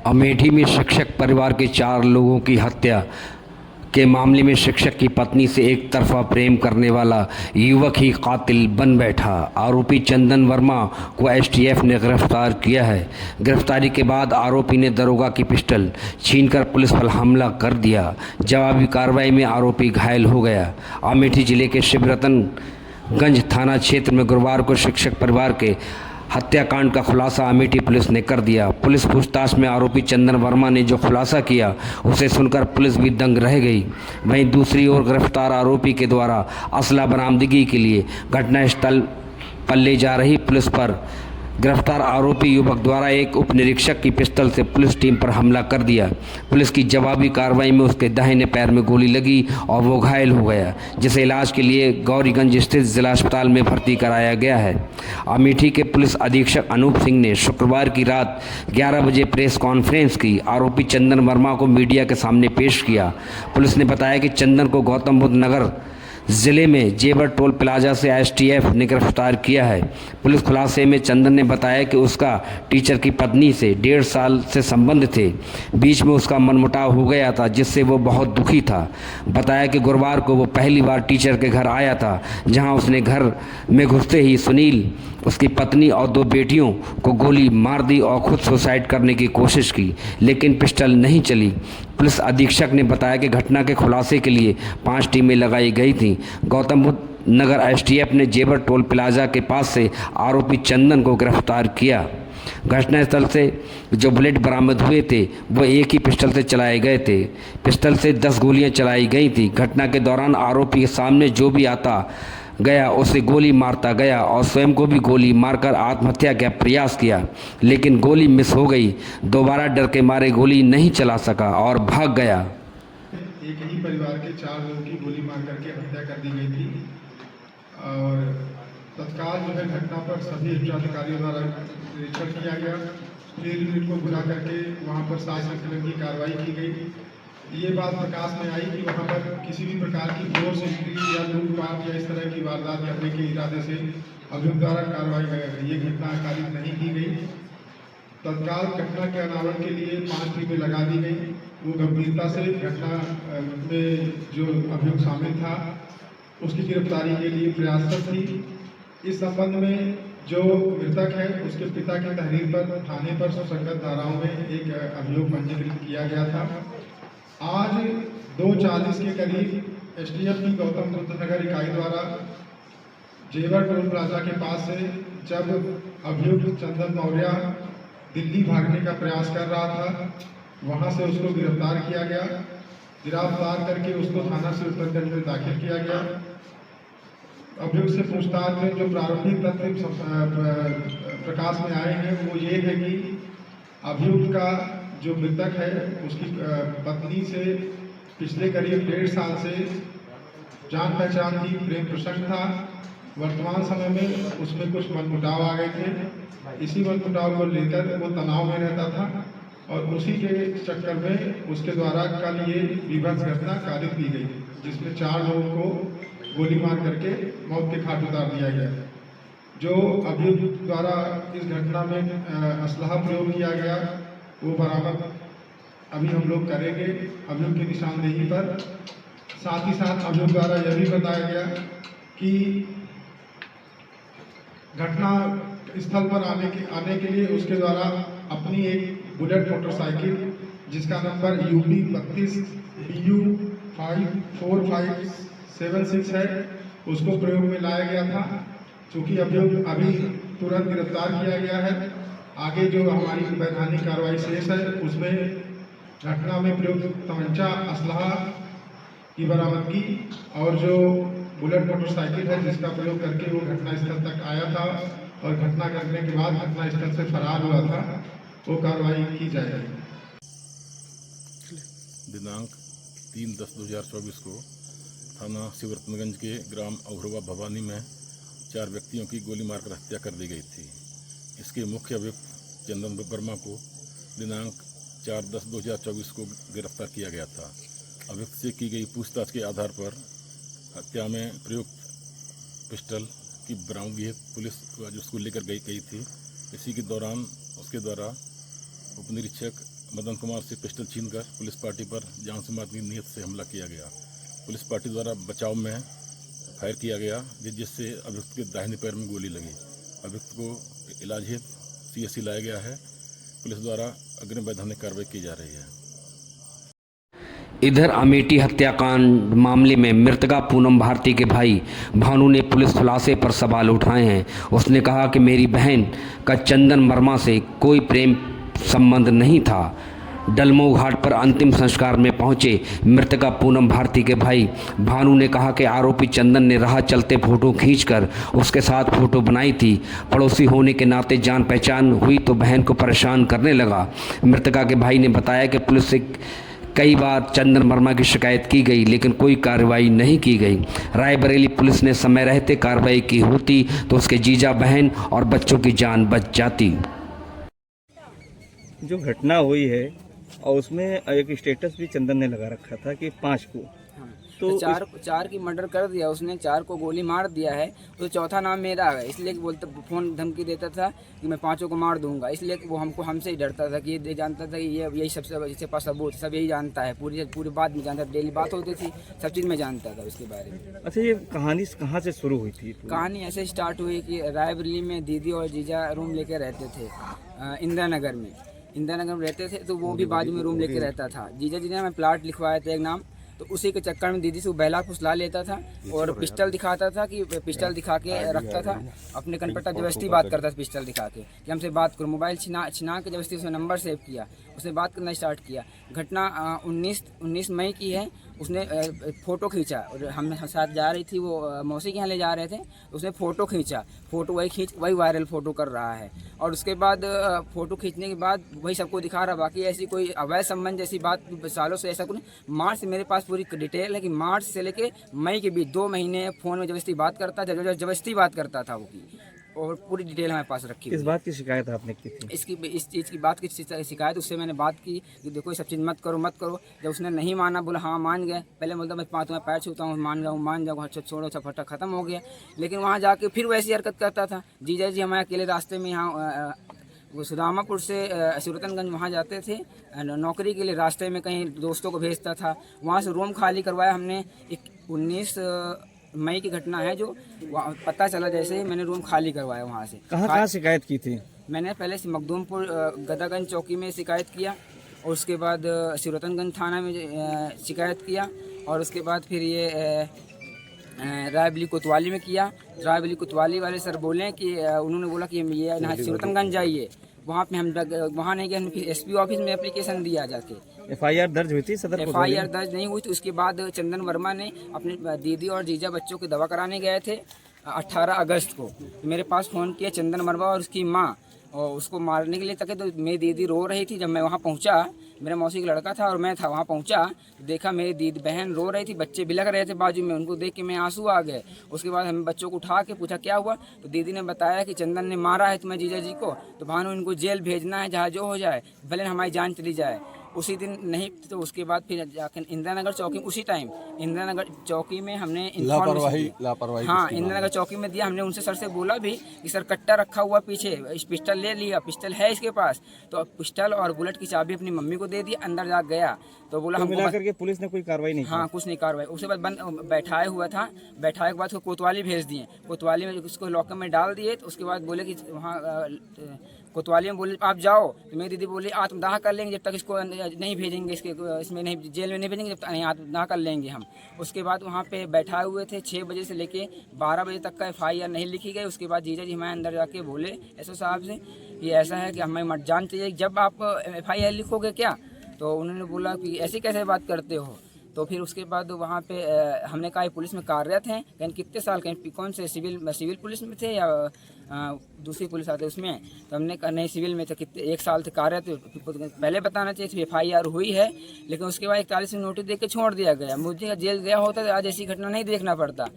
अमेठी में शिक्षक परिवार के 4 लोगों की हत्या के मामले में शिक्षक की पत्नी से एक तरफा प्रेम करने वाला युवक ही कातिल बन बैठा। आरोपी चंदन वर्मा को एसटीएफ ने गिरफ्तार किया है। गिरफ्तारी के बाद आरोपी ने दरोगा की पिस्टल छीनकर पुलिस पर हमला कर दिया। जवाबी कार्रवाई में आरोपी घायल हो गया। अमेठी जिले के शिवरतनगंज थाना क्षेत्र में गुरुवार को शिक्षक परिवार के हत्याकांड का खुलासा अमेठी पुलिस ने कर दिया। पुलिस पूछताछ में आरोपी चंदन वर्मा ने जो खुलासा किया उसे सुनकर पुलिस भी दंग रह गई। वहीं दूसरी ओर गिरफ्तार आरोपी के द्वारा असला बरामदगी के लिए घटनास्थल पर ले जा रही पुलिस पर गिरफ्तार आरोपी युवक द्वारा एक उप निरीक्षक की पिस्टल से पुलिस टीम पर हमला कर दिया। पुलिस की जवाबी कार्रवाई में उसके दाहिने पैर में गोली लगी और वो घायल हो गया, जिसे इलाज के लिए गौरीगंज स्थित जिला अस्पताल में भर्ती कराया गया है। अमेठी के पुलिस अधीक्षक अनूप सिंह ने शुक्रवार की रात 11 बजे प्रेस कॉन्फ्रेंस की आरोपी चंदन वर्मा को मीडिया के सामने पेश किया। पुलिस ने बताया कि चंदन को गौतम बुद्ध नगर जिले में जेवर टोल प्लाजा से एसटीएफ ने गिरफ्तार किया है। पुलिस खुलासे में चंदन ने बताया कि उसका टीचर की पत्नी से 1.5 साल से संबंध थे। बीच में उसका मनमुटाव हो गया था, जिससे वो बहुत दुखी था। बताया कि गुरुवार को वो पहली बार टीचर के घर आया था, जहां उसने घर में घुसते ही सुनील, उसकी पत्नी और 2 बेटियों को गोली मार दी और खुद सुसाइड करने की कोशिश की, लेकिन पिस्टल नहीं चली। पुलिस अधीक्षक ने बताया कि घटना के खुलासे के लिए 5 टीमें लगाई गई थीं। गौतम बुद्ध नगर एसटीएफ ने जेवर टोल प्लाजा के पास से आरोपी चंदन को गिरफ्तार किया। घटनास्थल से जो बुलेट बरामद हुए थे वो एक ही पिस्टल से चलाए गए थे। पिस्टल से 10 गोलियां चलाई गई थी। घटना के दौरान आरोपी के सामने जो भी आता गया उसे गोली मारता गया और स्वयं को भी गोली मारकर आत्महत्या का प्रयास किया, लेकिन गोली मिस हो गई। दोबारा डर के मारे गोली नहीं चला सका और भाग गया। एक ही परिवार के 4 लोगों की गोली मार करके हत्या कर दी गई थी और तत्काल जो है घटना पर सभी उच्चाधिकारियों द्वारा निरीक्षण किया गया। फिर यूनिट को बुला करके वहाँ पर साक्ष्य संकलन की कार्रवाई की गई। ये बात प्रकाश में आई कि वहाँ पर किसी भी प्रकार की फोर्स एंट्री या लूटपाट या इस तरह की वारदात करने के इरादे से अभियुक्त द्वारा कार्रवाई ये घटना कारित नहीं की गई। तत्काल घटना के अनावरण के लिए 5 टीमें लगा दी गई। वो गंभीरता से घटना में जो अभियुक्त शामिल था उसकी गिरफ्तारी के लिए प्रयासरत थी। इस संबंध में जो मृतक है उसके पिता की तहरीर पर थाने पर सुसंगत धाराओं में एक अभियोग पंजीकृत किया गया था। आज 2:40 के करीब एसटीएफ की गौतम बुद्ध नगर इकाई द्वारा जेवर टोल प्लाजा के पास से जब अभियुक्त चंदन मौर्य दिल्ली भागने का प्रयास कर रहा था, वहां से उसको गिरफ्तार किया गया। गिरफ्तार करके उसको थाना से उत्तरगंज में दाखिल किया गया। अभियुक्त से पूछताछ में जो प्रारंभिक तथ्य प्रकाश में आए हैं वो ये है कि अभियुक्त का जो मृतक है उसकी पत्नी से पिछले करीब 1.5 साल से जान पहचान की प्रेम प्रसंग था। वर्तमान समय में उसमें कुछ मनमुटाव आ गए थे। इसी मनमुटाव को लेकर वो तनाव में रहता था और उसी के चक्कर में उसके द्वारा कल ये विभत्स घटना कारित की गई, जिसमें 4 लोगों को गोली मार करके मौत के घाट उतार दिया गया। जो अभियुक्त द्वारा इस घटना में असलहा प्रयोग किया गया वो बरामद अभी हम लोग करेंगे अभियुक्त की निशानदेही पर। साथ ही साथ अभियुक्त द्वारा यह भी बताया गया कि घटना स्थल पर आने के लिए उसके द्वारा अपनी एक बुलेट मोटरसाइकिल जिसका नंबर UP 32 BU 54576 है उसको प्रयोग में लाया गया था। चूँकि अभियुक्त अभी तुरंत गिरफ्तार किया गया है, आगे जो हमारी वैधानिक कार्रवाई शेष है उसमें घटना में प्रयुक्त तमंचा असलहा की बरामदगी और जो बुलेट मोटरसाइकिल है जिसका प्रयोग करके वो घटना स्थल तक आया था और घटना करने के बाद घटना स्थल से फरार हुआ था, वो कार्रवाई की जाएगी। दिनांक 3/10/2024 को थाना शिवरतनगंज के ग्राम अघरुआ भवानी में 4 व्यक्तियों की गोली मारकर हत्या कर दी गई थी। इसके मुख्य अभियुक्त चंदन वर्मा को दिनांक 4/10/2024 को गिरफ्तार किया गया था। अभियुक्त से की गई पूछताछ के आधार पर हत्या में प्रयुक्त पिस्टल की बरामदगी पुलिस उसको लेकर गई थी। इसी के दौरान उसके द्वारा उप निरीक्षक मदन कुमार से पिस्टल छीनकर पुलिस पार्टी पर जान से मारने की नीयत से हमला किया गया। पुलिस पार्टी द्वारा बचाव में फायर किया गया जिससे अभियुक्त के दाहिने पैर में गोली लगी। अभियुक्त को इलाज हेतु CSC लाया गया है। पुलिस द्वारा अग्रिम वैधानिक कार्रवाई की जा रही है। इधर अमेठी हत्याकांड मामले में मृतका पूनम भारती के भाई भानु ने पुलिस खुलासे पर सवाल उठाए हैं। उसने कहा कि मेरी बहन का चंदन वर्मा से कोई प्रेम संबंध नहीं था। डलमऊ घाट पर अंतिम संस्कार में पहुंचे मृतका पूनम भारती के भाई भानु ने कहा कि आरोपी चंदन ने राह चलते फोटो खींचकर उसके साथ फोटो बनाई थी। पड़ोसी होने के नाते जान पहचान हुई तो बहन को परेशान करने लगा। मृतका के भाई ने बताया कि पुलिस से कई बार चंदन वर्मा की शिकायत की गई लेकिन कोई कार्रवाई नहीं की गई। रायबरेली पुलिस ने समय रहते कार्रवाई की होती तो उसके जीजा बहन और बच्चों की जान बच जाती। जो घटना हुई है और उसमें एक स्टेटस भी चंदन ने लगा रखा था कि 5 को तो चार की मर्डर कर दिया उसने, 4 को गोली मार दिया है। तो चौथा नाम मेरा है, इसलिए कि बोलता फ़ोन धमकी देता था कि मैं 5 को मार दूंगा। इसलिए कि वो हमसे ही डरता था कि ये जानता था कि ये यही सबसे इसके पास सबूत सब यही जानता है, पूरी बात में जानता था, डेली बात होती थी, सब चीज़ में जानता था उसके बारे में। अच्छा, ये कहानी कहाँ से शुरू हुई थी? कहानी ऐसे स्टार्ट हुई कि रायबरेली में दीदी और जीजा रूम लेके रहते थे इंदिरा नगर में रहते थे। तो वो भी बाजू में रूम लेके रहता था। जीजा जी ने हमें प्लाट लिखवाया था एक नाम, तो उसी के चक्कर में दीदी से वो बहला फुसला लेता था और पिस्टल दिखाता था कि पिस्टल दिखा के रखता था अपने कनपट्टा, जबरदस्ती बात करता था पिस्टल दिखा के कि हमसे बात करो। मोबाइल छिना के जबरदस्ती उसने नंबर सेव किया, उसने बात करना स्टार्ट किया। घटना 19 मई की है। उसने फ़ोटो खींचा और हम साथ जा रही थी, वो मौसी के यहाँ ले जा रहे थे। उसने फ़ोटो खींचा, वही वायरल फ़ोटो कर रहा है। और उसके बाद फ़ोटो खींचने के बाद वही सबको दिखा रहा। बाकी ऐसी कोई अवैध संबंध जैसी बात सालों से ऐसा कुछ। मार्च से मेरे पास पूरी डिटेल है कि मार्च से लेके मई के बीच 2 महीने फ़ोन में जबरदस्ती बात करता था वो की, और पूरी डिटेल हमारे पास रखी। किस बात की शिकायत आपने की थी? इस चीज़ की बात की शिकायत उससे मैंने बात की कि देखो ये सब चीज़ मत करो। जब उसने नहीं माना, बोला हाँ मान गए। पहले बोलता मैं तुम्हें पैर छूता हूँ, मान जाऊँ, अच्छा छोड़ो, फटा ख़त्म हो गया। लेकिन वहाँ जाके फिर वैसी हरकत करता था। जीजा जी हमारे अकेले रास्ते में यहाँ वो सुदामापुर से सूरतनगंज वहाँ जाते थे नौकरी के लिए। रास्ते में कहीं दोस्तों को भेजता था। वहाँ से रूम खाली करवाया हमने। 19 मई की घटना है जो पता चला जैसे ही मैंने रूम खाली करवाया वहाँ से। कहाँ शिकायत की थी? मैंने पहले से मखदूमपुर गदागंज चौकी में शिकायत किया और उसके बाद सूरतनगंज थाना में शिकायत किया और उसके बाद फिर ये रायबरेली कोतवाली में किया। रायबरेली कोतवाली वाले सर बोले कि उन्होंने बोला कि ये यहाँ सूरतनगंज जाइए। वहाँ पे हम वहाँ नहीं गए, हम फिर SP ऑफिस में एप्लीकेशन दिया जाके। FIR दर्ज हुई थी सदर? FIR दर्ज नहीं हुई थी। उसके बाद चंदन वर्मा ने अपने दीदी और जीजा बच्चों की दवा कराने गए थे 18 अगस्त को। मेरे पास फ़ोन किया चंदन वर्मा और उसकी माँ, और उसको मारने के लिए तके। तो मेरी दीदी रो रही थी। जब मैं वहाँ पहुँचा, मेरा मौसी का लड़का था और मैं था, वहाँ पहुँचा तो देखा मेरी दीदी बहन रो रही थी, बच्चे बिलख रहे थे बाजू में। उनको देख के मैं आंसू आ गए। उसके बाद हम बच्चों को उठा के पूछा क्या हुआ, तो दीदी ने बताया कि चंदन ने मारा है तुम्हें जीजा जी को, तो भानु इनको जेल भेजना है, जहाँ जो हो जाए, भले हमारी जान चली जाए। उसी दिन नहीं तो उसके बाद फिर जाकर इंदिरा नगर चौकी, उसी टाइम इंदिरा नगर चौकी में हमने लापरवाही हाँ इंदिरा नगर चौकी में दिया। हमने उनसे सर से बोला भी कि सर कट्टा रखा हुआ पीछे, पिस्टल ले लिया, पिस्टल है इसके पास। तो पिस्टल और बुलेट की चाबी अपनी मम्मी को दे दी, अंदर जा गया। तो बोला हम मिला करके पुलिस ने कोई कार्रवाई नहीं की? हाँ कुछ नहीं कार्रवाई। उसके बाद बैठाया हुआ था। बैठाए के बाद उसको कोतवाली भेज दिए। कोतवाली में उसको लॉकर में डाल दिए। तो उसके बाद बोले कि वहाँ कोतवाली में बोले आप जाओ। तो मेरी दीदी बोली आत्मदाह कर लेंगे जब तक इसको नहीं भेजेंगे, इसमें नहीं जेल में नहीं भेजेंगे जब तक नहीं आत्मदाह कर लेंगे हम। उसके बाद वहाँ पे बैठाए हुए थे 6 बजे से लेके 12 बजे तक का FIR नहीं लिखी गई। उसके बाद जीजा जी हमारे अंदर जाके बोले SO साहब से ये ऐसा है कि हमें मत जान चाहिए, जब आप FIR लिखोगे क्या? तो उन्होंने बोला कि ऐसी कैसे बात करते हो। तो फिर उसके बाद वहाँ पे हमने कहा पुलिस में कार्यरत हैं, कहीं कितने साल, कहीं कौन से सिविल पुलिस में थे या दूसरी पुलिस आते उसमें। तो हमने कहा नहीं सिविल में थे, कितने 1 साल थे कार्यरत, पहले बताना चाहिए। FIR हुई है लेकिन उसके बाद 41 में नोटिस दे के छोड़ दिया गया। मुझे जेल गया होता तो आज ऐसी घटना नहीं देखना पड़ता।